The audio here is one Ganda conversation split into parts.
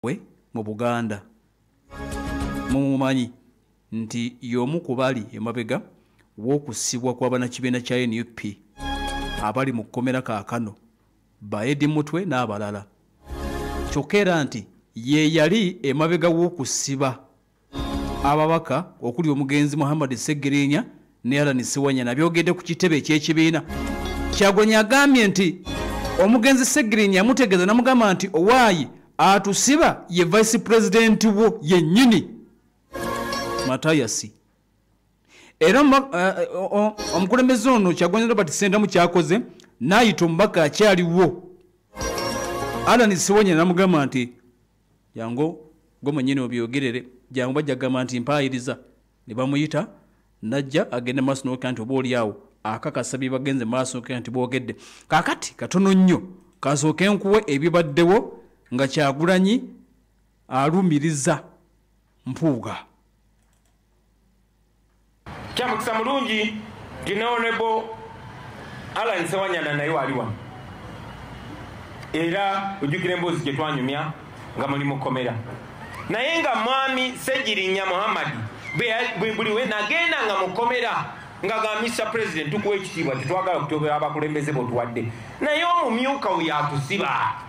we mu Buganda mumumanyi nti y'omu ku bali emabega w'okusibwa kw'abannakibiina kya NUP abali mu kkomera kaakano ba Eddie Mutwe n'abalala. Kyokka era nti ye yali emabega w'okusiba ababaka okuli omugenzi Muhammad Sseggirinya ne Alan Sewanyana byogedde ku kitebe eky'ekibiina. Kyagulanyi agambye nti omugenzi Sseggirinya yamutegeeza n'amugamba nti owaayi atusiba ye vice president wo yennyini Matayasi. Era omukulembeze ono Kyagulanyi Robert Sentamu kyakoze n'ayita omubaka akyaliwo Alan Sewanyana n'amugamba nti yango gomanyi obyogerere jangu bajja gamba nti mpaayiriza ne bamuyita najja agenda maaso n'okugamba nti oba oliawo akakasa bye bagenze maaso n'okugamba nti boogedde. Kaakati katono nnyo kasooke nkuwe ebibaddewo nga Kyagulanyi alumiriza Mpuuga. Kyamukisa mulungi nti Honorable Alan Sewanyana naye wali wano era ojjukira emboozi gye twanyumya nga muli mu kkomera naye nga mwami Sseggirinya Muhammad buli we nagenda nga mu kkomera nga ga Mr. President tukuwa ekitiibwa tetwagala kutobera abakulembeze botuwadde naye omumyuka we yatusiba.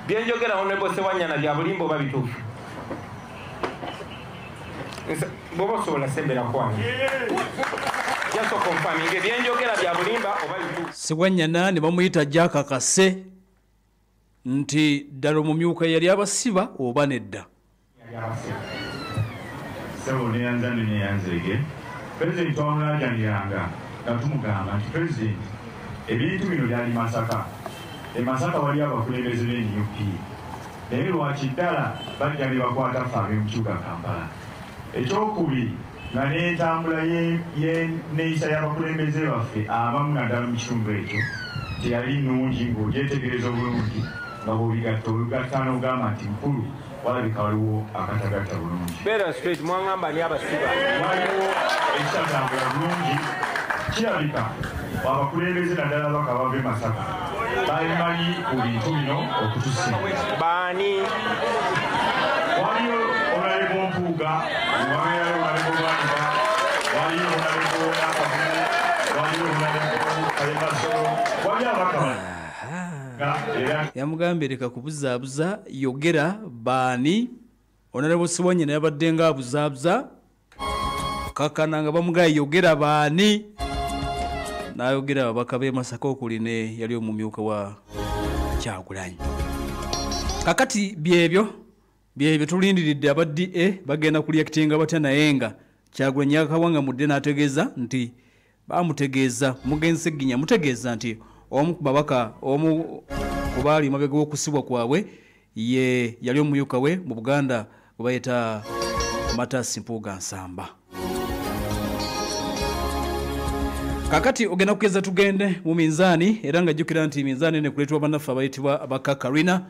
Byenjogera Honorable Sewanyana bya bulimba oba bituufu? Bwoba osobola sembera kwange jaso confirming byenjogera bya bulimba oba bituufu? Sewanyana ne bamuyita jakakase nti ddala omumyuka yali abasiba oba nedda. Sebo neyanza neyanzege President wamulajaniranga nga tumugamba nti President ebintu bino byali Masaka. Masaka wali abakulembeze b'NUP naye lwaki ddala bajja ne bakwata ffe ab'omukibuga Kampala. Ekyokubiri nga n'entambula y'enneeyisa y'abakulembeze baffe abamu naddala mu kitundu ekyo teyali nnungi ng'ogyetegereza obulungi nga bw'obigatta n'ogamba nti mukulu walabika waliwo akatagatta bulungi. Beera straight mwangamba ni abasiba. Waliwo ekitatambula bulungi kirabika abakulembeze naddala baka bava e Masaka bamanyi ku bintu bino okutusinga. Baani? Waliyo Honorable Mpuuga, waliyo Honorable Lwanga, waliyo Honorable Nakavune, waliyo Honorable Kalemasolo, waliyo abakabali. Yamugambye leka kubuzaabuza yogera baani. Honorable Sewanyana yabadde nga abuzaabuza kakana nga bamugaye yogera baani n'ayogera ababaka b'e Masaka okuli ne yali omumyuka wa Kyagulanyi. Kakati byebyo tulindiridde aba DA bagenda kuliyakitinga batya naye nga Kyagulanyi yakawanga mudde n'ategeeza nti bamutegeeza mugenzi Sseggirinya mutegeeza nti omu ku babaka omu ku baali mabega w'okusibwa kwabwe ye yali omumyuka we mu Buganda gwe bayita Matasi Mpuuga Nsamba. Kakati ogenda kugeza tugende mu minzaani era nga jjukira nti minzaani ne kuleetwa bannaffe abayitibwa abaka Karina.